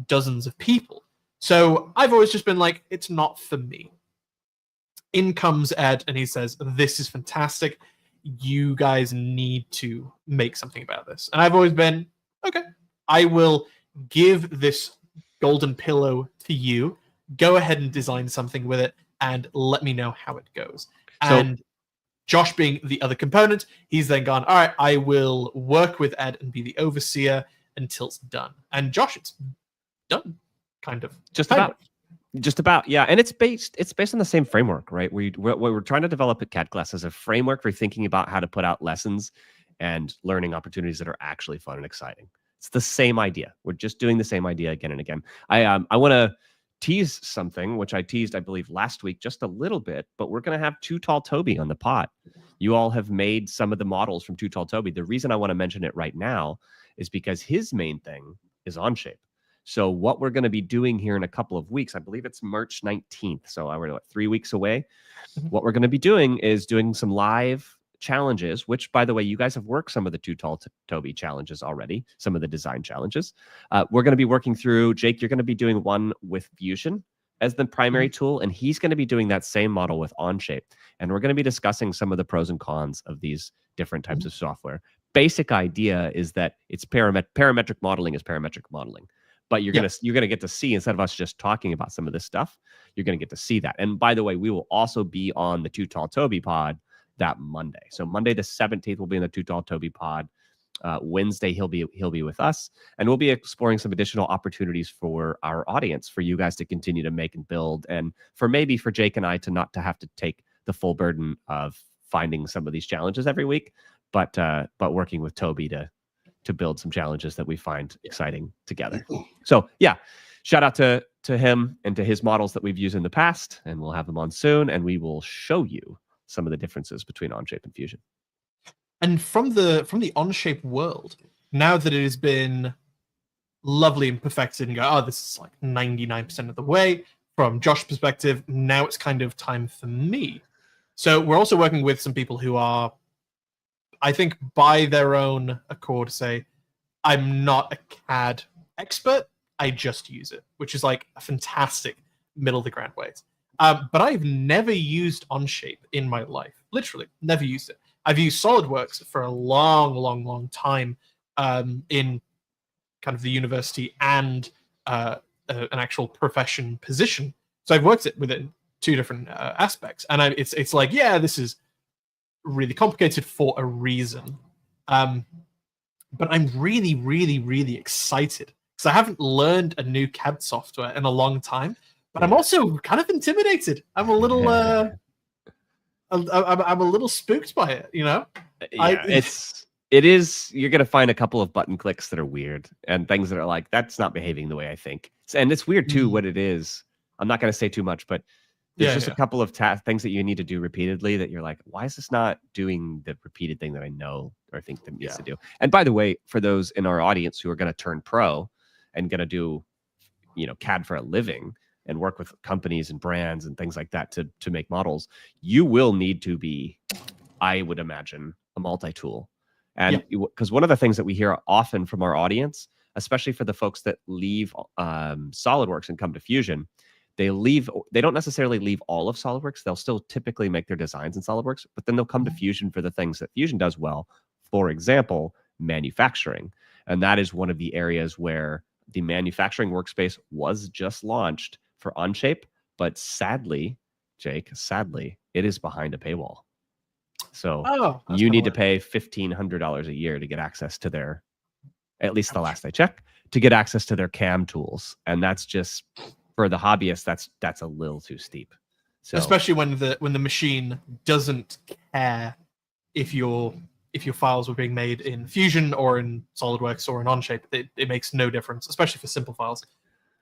dozens of people. So I've always just been like, it's not for me. In comes Ed and he says, this is fantastic. You guys need to make something about this. And I've always been, okay, I will give this golden pillow to you. Go ahead and design something with it and let me know how it goes. And Josh being the other component, he's then gone, all right, I will work with Ed and be the overseer until it's done. And Josh, it's done, kind of. Just about, yeah. And it's based on the same framework, right? What we're trying to develop at CADclass is a framework for thinking about how to put out lessons and learning opportunities that are actually fun and exciting. It's the same idea. We're just doing the same idea again and again. I want to tease something, which I teased, I believe, last week just a little bit, but we're going to have Too Tall Toby on the pod. You all have made some of the models from Too Tall Toby. The reason I want to mention it right now is because his main thing is Onshape. So what we're going to be doing here in a couple of weeks, I believe it's March 19th. So we're 3 weeks away. What we're going to be doing is doing some live challenges, which, by the way, you guys have worked some of the Too Tall Toby challenges already, some of the design challenges. We're going to be working through, Jake, you're going to be doing one with Fusion as the primary tool, and he's going to be doing that same model with Onshape. And we're going to be discussing some of the pros and cons of these different types of software. Basic idea is that it's parametric modeling is parametric modeling. But you're gonna get to see, instead of us just talking about some of this stuff, you're gonna get to see that. And by the way, we will also be on the Too Tall Toby pod that Monday. So Monday the 17th will be in the Too Tall Toby pod. Wednesday he'll be with us, and we'll be exploring some additional opportunities for our audience, for you guys to continue to make and build, and for Jake and I to not to have to take the full burden of finding some of these challenges every week, but working with Toby to build some challenges that we find exciting together. So yeah, shout out to him and to his models that we've used in the past, and we'll have them on soon, and we will show you some of the differences between Onshape and Fusion. And from the Onshape world, now that it has been lovely and perfected and go, this is like 99% of the way, from Josh's perspective, now it's kind of time for me. So we're also working with some people who are I think by their own accord say, I'm not a CAD expert, I just use it, which is like a fantastic middle of the ground way. But I've never used Onshape in my life. Literally, never used it. I've used SolidWorks for a long time in kind of the university and an actual profession position. So I've worked it within two different aspects, and it's like, yeah, this is really complicated for a reason. But I'm really excited because I haven't learned a new CAD software in a long time. But I'm also kind of intimidated. I'm a little, I'm a little spooked by it. You know? Yeah, it is. You're gonna find a couple of button clicks that are weird and things that are like, that's not behaving the way I think. And it's weird too. What it is. I'm not gonna say too much, but there's just a couple of things that you need to do repeatedly that you're like, why is this not doing the repeated thing that I know or think that it needs to do? And by the way, for those in our audience who are going to turn pro and going to do, CAD for a living and work with companies and brands and things like that to make models, you will need to be, I would imagine, a multi-tool. And because one of the things that we hear often from our audience, especially for the folks that leave SolidWorks and come to Fusion, they don't necessarily leave all of SolidWorks. They'll still typically make their designs in SolidWorks, but then they'll come to Fusion for the things that Fusion does well. For example, manufacturing. And that is one of the areas where the manufacturing workspace was just launched for Onshape, but sadly, Jake, it is behind a paywall. So you need to pay $1,500 a year to get access to their, at least the last I checked, to get access to their CAM tools. And that's just, for the hobbyist, that's a little too steep. So, especially when the machine doesn't care if your files were being made in Fusion or in SolidWorks or in Onshape, it makes no difference, especially for simple files.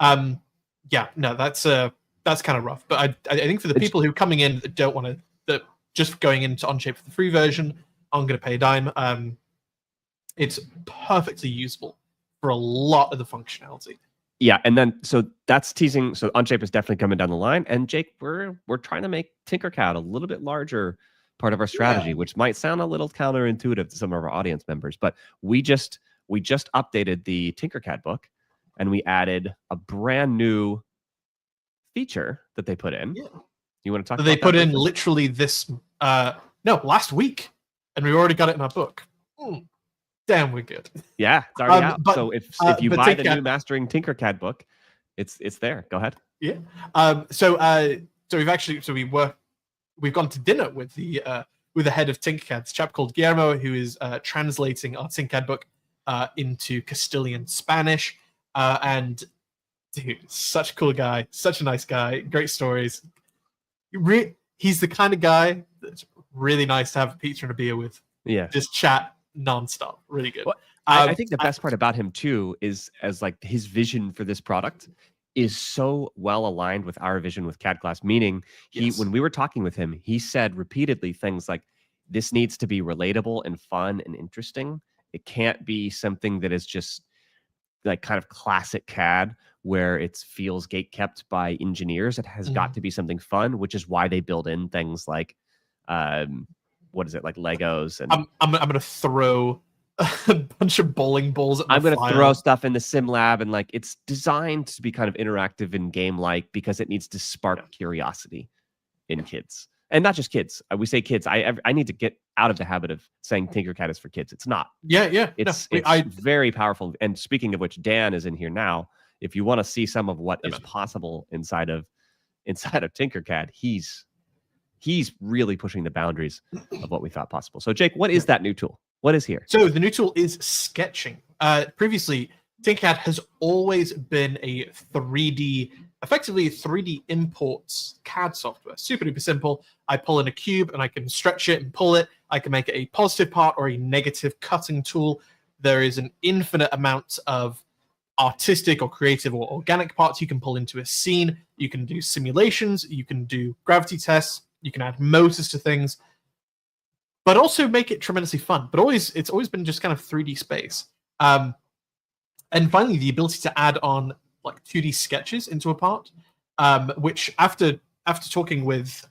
That's kind of rough. But I think for the people who are coming in that don't want to, that just going into Onshape for the free version, I'm going to pay a dime. It's perfectly usable for a lot of the functionality. Yeah, and then so that's teasing. So Onshape is definitely coming down the line. And Jake, we're trying to make Tinkercad a little bit larger part of our strategy, which might sound a little counterintuitive to some of our audience members, but we just updated the Tinkercad book, and we added a brand new feature that they put in. Yeah. You want to talk? They put in literally this last week, and we already got it in our book. Damn, we're good. Yeah, it's already out. So if you buy the new Mastering Tinkercad book, it's there. Go ahead. Yeah. So we've gone to dinner with the head of Tinkercad, it's a chap called Guillermo, who is translating our Tinkercad book into Castilian Spanish. And dude, such a cool guy, such a nice guy, great stories. He's the kind of guy that's really nice to have a pizza and a beer with. Yeah. Just chat nonstop. Really good. Well, I think the best part about him too is as like his vision for this product is so well aligned with our vision with CADclass, meaning when we were talking with him, he said repeatedly things like, this needs to be relatable and fun and interesting. It can't be something that is just like kind of classic CAD where it feels gatekept by engineers. It has got to be something fun, which is why they build in things like what is it, like Legos, and I'm gonna throw a bunch of bowling balls at my I'm gonna throw stuff in the sim lab, and like it's designed to be kind of interactive and game like because it needs to spark curiosity in kids, and not just kids. We say kids. I need to get out of the habit of saying Tinkercad is for kids. It's not. It's very powerful. And speaking of which, Dan is in here now. If you want to see some of what is possible inside of Tinkercad, he's really pushing the boundaries of what we thought possible. So Jake, what is that new tool? What is here? So the new tool is sketching. Previously, Tinkercad has always been a 3D imports CAD software. Super duper simple. I pull in a cube and I can stretch it and pull it. I can make it a positive part or a negative cutting tool. There is an infinite amount of artistic or creative or organic parts you can pull into a scene. You can do simulations. You can do gravity tests. You can add motors to things, but also make it tremendously fun. But it's always been just kind of 3D space. And finally, the ability to add on like 2D sketches into a part, which after talking with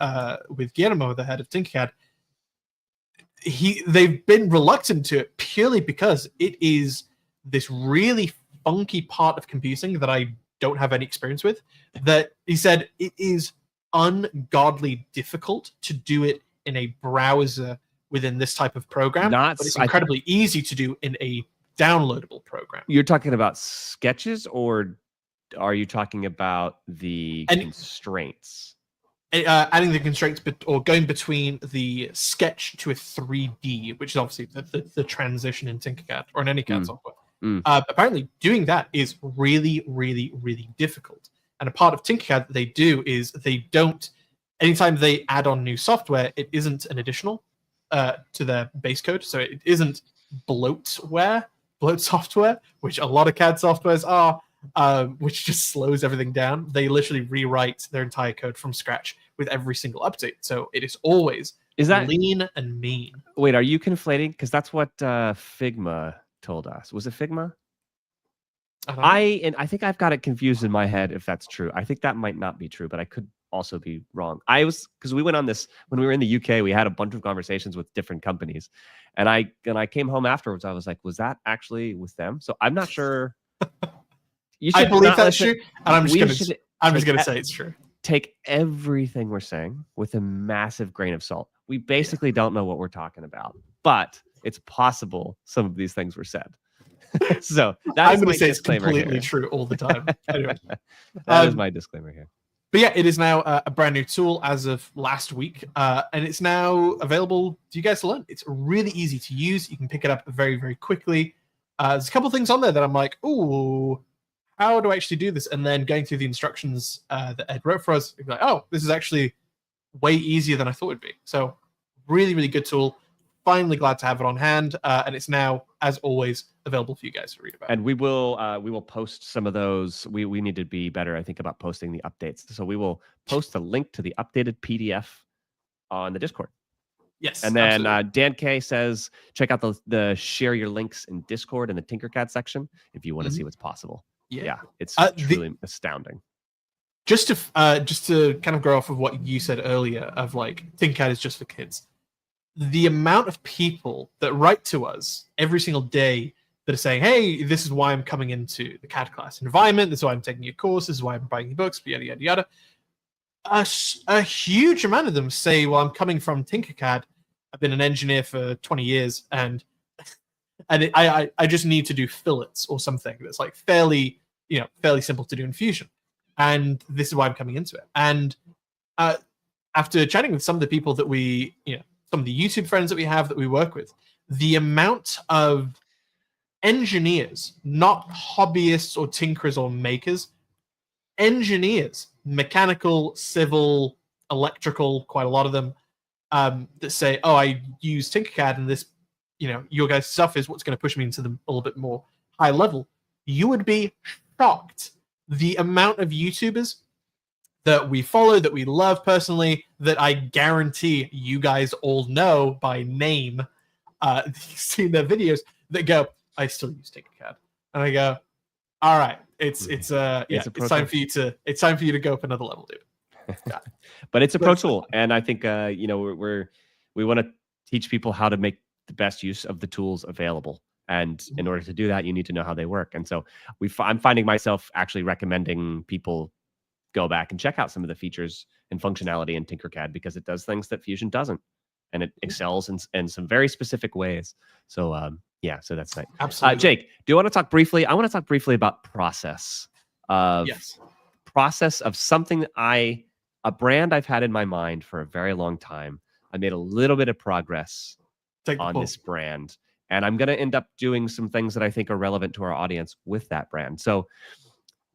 Guillermo, the head of Tinkercad, they've been reluctant to it purely because it is this really funky part of computing that I don't have any experience with. That he said it is ungodly difficult to do it in a browser within this type of program, but it's incredibly easy to do in a downloadable program. You're talking about sketches, or are you talking about the constraints? Adding the constraints, or going between the sketch to a 3D, which is obviously the transition in Tinkercad or in any CAD software. Apparently, doing that is really, really, really difficult. And a part of Tinkercad that they do is they don't. Anytime they add on new software, it isn't an additional to their base code, so it isn't bloat software, which a lot of CAD softwares are. Which just slows everything down. They literally rewrite their entire code from scratch with every single update. So it is always lean and mean. Wait, are you conflating? Because that's what Figma told us. Was it Figma? I think I've got it confused in my head if that's true. I think that might not be true, but I could also be wrong. Because we went on this when we were in the UK, we had a bunch of conversations with different companies. And I came home afterwards, I was like, was that actually with them? So I'm not sure. I believe that's true, and I'm just gonna say it's true. Take everything we're saying with a massive grain of salt. We basically don't know what we're talking about, but it's possible some of these things were said. So I'm going to say it's completely true all the time. Anyway, that is my disclaimer here. But yeah, it is now a brand new tool as of last week, and it's now available to you guys to learn. It's really easy to use. You can pick it up very, very quickly. There's a couple of things on there that I'm like, ooh, how do I actually do this? And then going through the instructions that Ed wrote for us, like, oh, this is actually way easier than I thought it'd be. So really, really good tool. Finally glad to have it on hand. And it's now, as always, available for you guys to read about. And we will post some of those. We need to be better, I think, about posting the updates. So we will post a link to the updated PDF on the Discord. Yes. And then Dan K says, check out the share your links in Discord in the Tinkercad section if you want to see what's possible. Yeah, it's truly astounding. Just to kind of go off of what you said earlier of like Tinkercad is just for kids. The amount of people that write to us every single day that are saying, hey, this is why I'm coming into the CADclass environment. This is why I'm taking your course. This is why I'm buying your books, yada, yada, yada. A huge amount of them say, well, I'm coming from Tinkercad. I've been an engineer for 20 years and I just need to do fillets or something that's like fairly simple to do in Fusion. And this is why I'm coming into it. And after chatting with some of the people that some of the YouTube friends that we have that we work with, the amount of engineers, not hobbyists or tinkerers or makers, engineers, mechanical, civil, electrical, quite a lot of them, that say, oh, I use Tinkercad and this, your guys' stuff is what's going to push me into a little bit more high level. You would be shocked the amount of YouTubers that we follow, that we love personally, that I guarantee you guys all know by name, seen their videos, that go, I still use Tinkercad. And I go, all right, it's time for you to go up another level, dude. Yeah. But it's a pro tool, and I think we want to teach people how to make the best use of the tools available. And in order to do that, you need to know how they work. And so I'm finding myself actually recommending people go back and check out some of the features and functionality in Tinkercad because it does things that Fusion doesn't, and it excels in some very specific ways. So so that's nice. Absolutely. Jake, do you want to talk briefly? I want to talk briefly about process of something a brand I've had in my mind for a very long time. I made a little bit of progress on this brand, and I'm going to end up doing some things that I think are relevant to our audience with that brand. So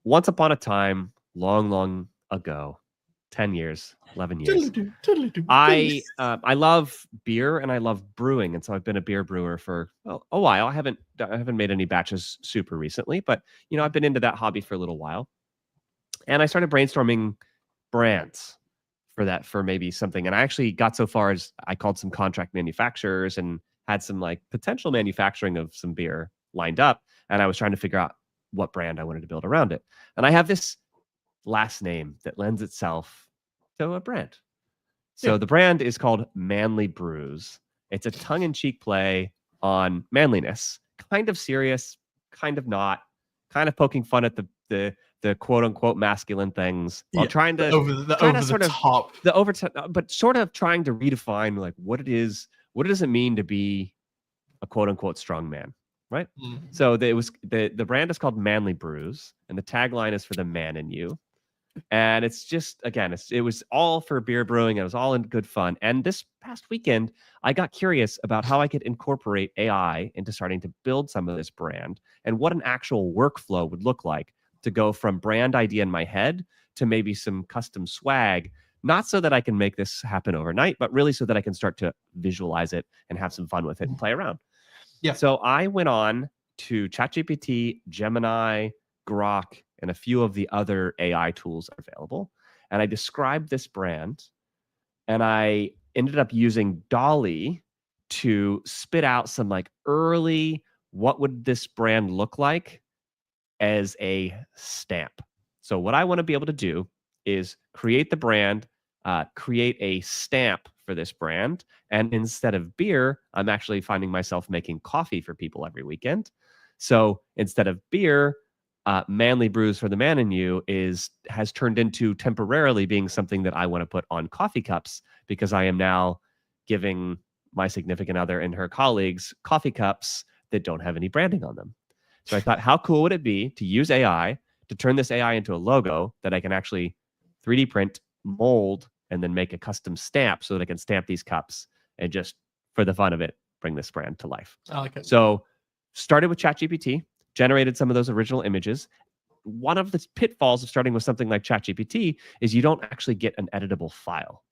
once upon a time, long ago, 10 years, 11 years, I love beer and I love brewing. And so I've been a beer brewer for a while. I haven't made any batches super recently, but I've been into that hobby for a little while. And I started brainstorming brands for maybe something. And I actually got so far as I called some contract manufacturers and had some like potential manufacturing of some beer lined up. And I was trying to figure out what brand I wanted to build around it. And I have this last name that lends itself to a brand. So the brand is called Manly Brews. It's a tongue-in-cheek play on manliness, kind of serious, kind of not, kind of poking fun at the quote unquote masculine things while trying to top, but sort of trying to redefine like what it is. What does it mean to be a quote unquote strong man, right? So the brand is called Manly Brews, and the tagline is for the man in you. And it's just, again, it was all for beer brewing. It was all in good fun. And this past weekend, I got curious about how I could incorporate AI into starting to build some of this brand and what an actual workflow would look like to go from brand idea in my head to maybe some custom swag, not so that I can make this happen overnight, but really so that I can start to visualize it and have some fun with it and play around. Yeah. So I went on to ChatGPT, Gemini, Grok, and a few of the other AI tools available. And I described this brand, and I ended up using Dolly to spit out some like early, what would this brand look like as a stamp. So what I want to be able to do is create the brand, create a stamp for this brand. And instead of beer, I'm actually finding myself making coffee for people every weekend. So instead of beer, Manly Brews for the Man in You has turned into temporarily being something that I want to put on coffee cups, because I am now giving my significant other and her colleagues coffee cups that don't have any branding on them. So I thought, how cool would it be to use AI to turn this AI into a logo that I can actually 3D print, mold, and then make a custom stamp so that I can stamp these cups and just, for the fun of it, bring this brand to life. I like it. So started with ChatGPT, generated some of those original images. One of the pitfalls of starting with something like ChatGPT is you don't actually get an editable file,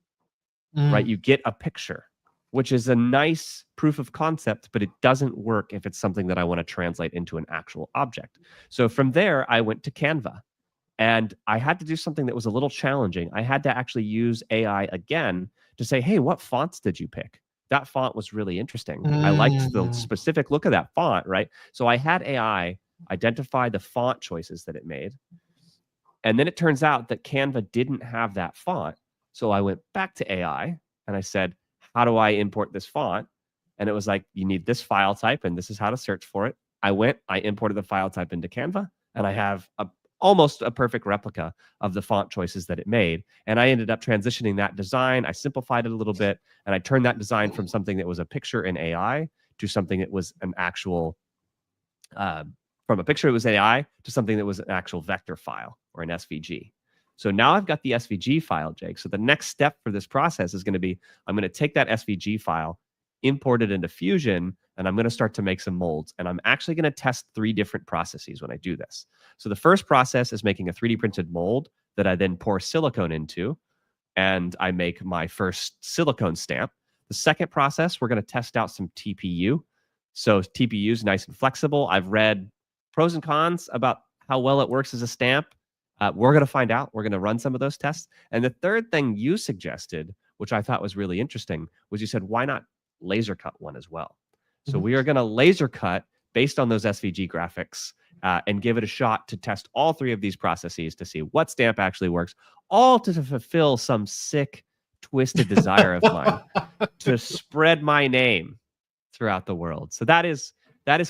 right? You get a picture, which is a nice proof of concept, but it doesn't work if it's something that I want to translate into an actual object. So from there, I went to Canva, and I had to do something that was a little challenging. I had to actually use AI again to say, hey, what fonts did you pick? That font was really interesting. I liked the specific look of that font, right? So I had AI identify the font choices that it made. And then it turns out that Canva didn't have that font. So I went back to AI and I said, how do I import this font? And it was like, you need this file type, and this is how to search for it. I imported the file type into Canva, and I have almost a perfect replica of the font choices that it made. And I ended up transitioning that design. I simplified it a little bit, and I turned that design from something that was a picture in AI to something that was an actual, from a picture it was AI to something that was an actual vector file or an SVG. So now I've got the SVG file, Jake. So the next step for this process is going to be, I'm going to take that SVG file, import it into Fusion, and I'm going to start to make some molds. And I'm actually going to test 3 different processes when I do this. So the first process is making a 3D printed mold that I then pour silicone into, and I make my first silicone stamp. The second process, we're going to test out some TPU. So TPU is nice and flexible. I've read pros and cons about how well it works as a stamp. We're going to find out. We're going to run some of those tests. And the third thing you suggested, which I thought was really interesting, was you said, why not laser cut one as well? So we are going to laser cut based on those SVG graphics and give it a shot to test all 3 of these processes to see what stamp actually works, all to fulfill some sick, twisted desire of mine to spread my name throughout the world. So that is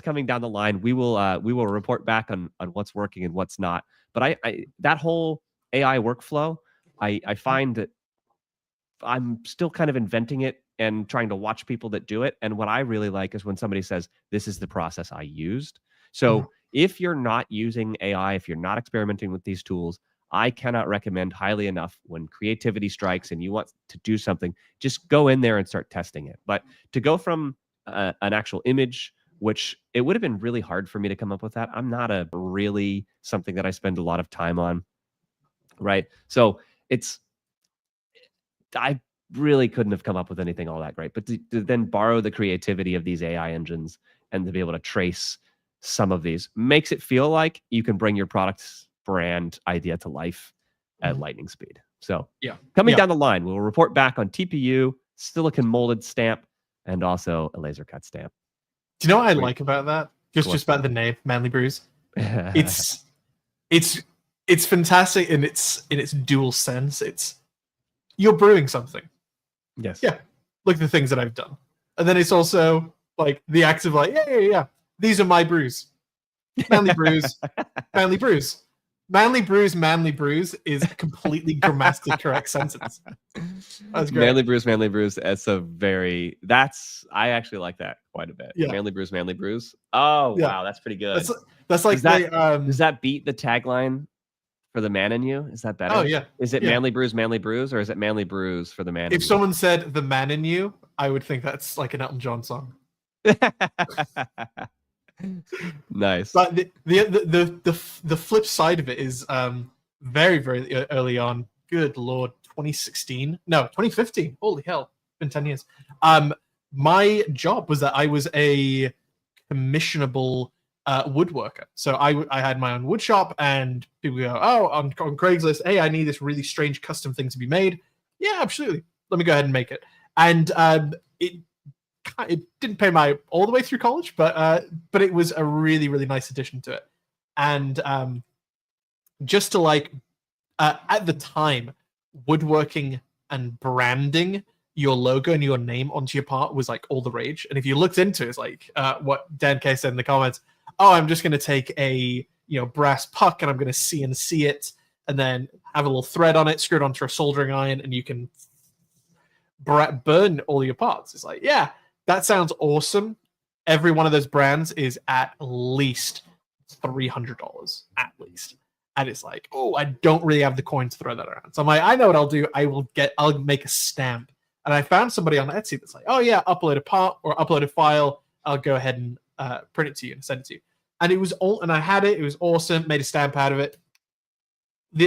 coming down the line. We will report back on what's working and what's not. But I that whole AI workflow, I find that I'm still kind of inventing it and trying to watch people that do it. And what I really like is when somebody says, this is the process I used. So if you're not using AI, if you're not experimenting with these tools, I cannot recommend highly enough, when creativity strikes and you want to do something, just go in there and start testing it. But to go from an actual image, which it would have been really hard for me to come up with that. I'm not really something that I spend a lot of time on, right? So I really couldn't have come up with anything all that great. But to then borrow the creativity of these AI engines and to be able to trace some of these makes it feel like you can bring your product's brand idea to life at lightning speed. So coming down the line, we'll report back on TPU, silicon molded stamp, and also a laser cut stamp. Do you know what I like about that? Just about the name, Manly Brews. It's fantastic in its dual sense. You're brewing something. Yes. Yeah. Like the things that I've done. And then it's also like the acts of like, yeah. These are my brews. Manly brews, manly brews. Manly brews is a completely grammatically correct sentence. That's great. Manly brews. I actually like that quite a bit. Yeah. Manly brews. Oh, yeah. Wow, that's pretty good. That's like does that beat the tagline for the man in you? Is that better? Oh yeah. Is it manly brews, or is it manly brews for the man? If someone said the man in you, I would think that's like an Elton John song. Nice. But the flip side of it is very, very early on. Good Lord, 2016? No, 2015. Holy hell, it's been 10 years. My job was that I was a commissionable woodworker. So I had my own wood shop, and people go, oh, on Craigslist, hey, I need this really strange custom thing to be made. Yeah, absolutely. Let me go ahead and make it. And it didn't pay my all the way through college, but it was a really, really nice addition to it. And just to like, at the time, woodworking and branding your logo and your name onto your part was like all the rage. And if you looked into it, it's like what Dan K said in the comments, oh, I'm just going to take a brass puck and I'm going to CNC it and then have a little thread on it, screw it onto a soldering iron, and you can burn all your parts. It's like, yeah, that sounds awesome. Every one of those brands is at least $300, at least. And it's like, oh, I don't really have the coin to throw that around. So I'm like, I know what I'll do. I'll make a stamp. And I found somebody on Etsy that's like, oh yeah, upload a part or upload a file. I'll go ahead and print it to you and send it to you. And it was all, and I had it. It was awesome. Made a stamp out of it.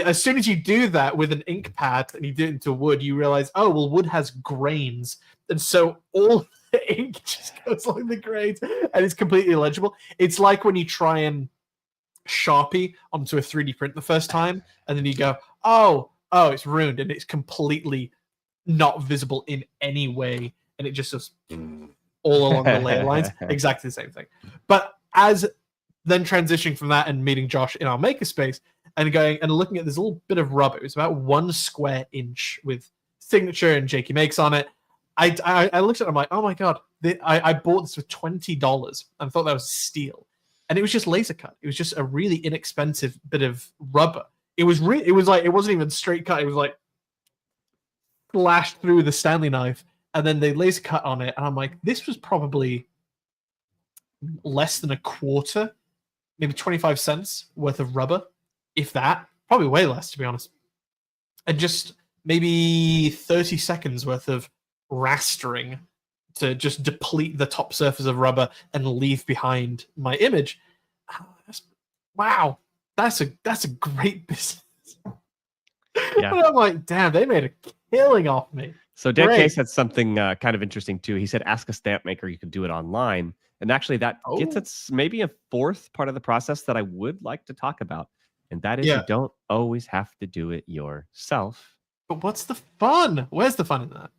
As soon as you do that with an ink pad and you do it into wood, you realize, oh, well, wood has grains. And so all the ink just goes along the grains and it's completely illegible. It's like when you try and Sharpie onto a 3D print the first time, and then you go, oh, it's ruined, and it's completely not visible in any way, and it just goes all along the layer lines. Exactly the same thing. But as then transitioning from that and meeting Josh in our makerspace and going and looking at this little bit of rubber, it was about 1 square inch with signature and Jakey Makes on it. I looked at it, I'm like, oh my god, I bought this for $20 and thought that was a steal. And it was just laser cut. It was just a really inexpensive bit of rubber. It was like, it wasn't even straight cut. It was like flashed through the Stanley knife, and then they laser cut on it. And I'm like, this was probably less than a quarter, maybe 25 cents worth of rubber, if that. Probably way less, to be honest. And just maybe 30 seconds worth of rastering to just deplete the top surface of rubber and leave behind my image. Wow, that's a great business. Yeah. And I'm like, damn, they made a killing off me. So Dan Case had something kind of interesting too. He said, ask a stamp maker, you can do it online. And actually that gets us maybe a fourth part of the process that I would like to talk about. And that is you don't always have to do it yourself. But what's the fun? Where's the fun in that?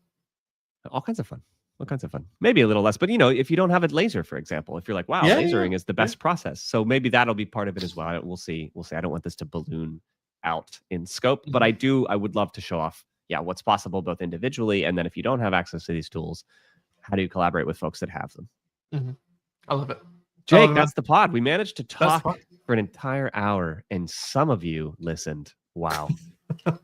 All kinds of fun. All kinds of fun. Maybe a little less, but if you don't have a laser, for example, if you're like, wow, lasering is the best process. So maybe that'll be part of it as well. We'll see. I don't want this to balloon out in scope, but I would love to show off, what's possible both individually. And then if you don't have access to these tools, how do you collaborate with folks that have them? Mm-hmm. I love it. Jake, that's the pod. We managed to talk for an entire hour and some of you listened. Wow. All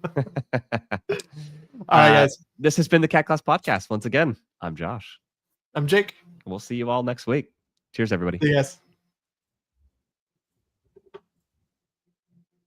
right, guys. This has been the CADclass podcast. Once again, I'm Josh. I'm Jake. We'll see you all next week. Cheers, everybody. Yes.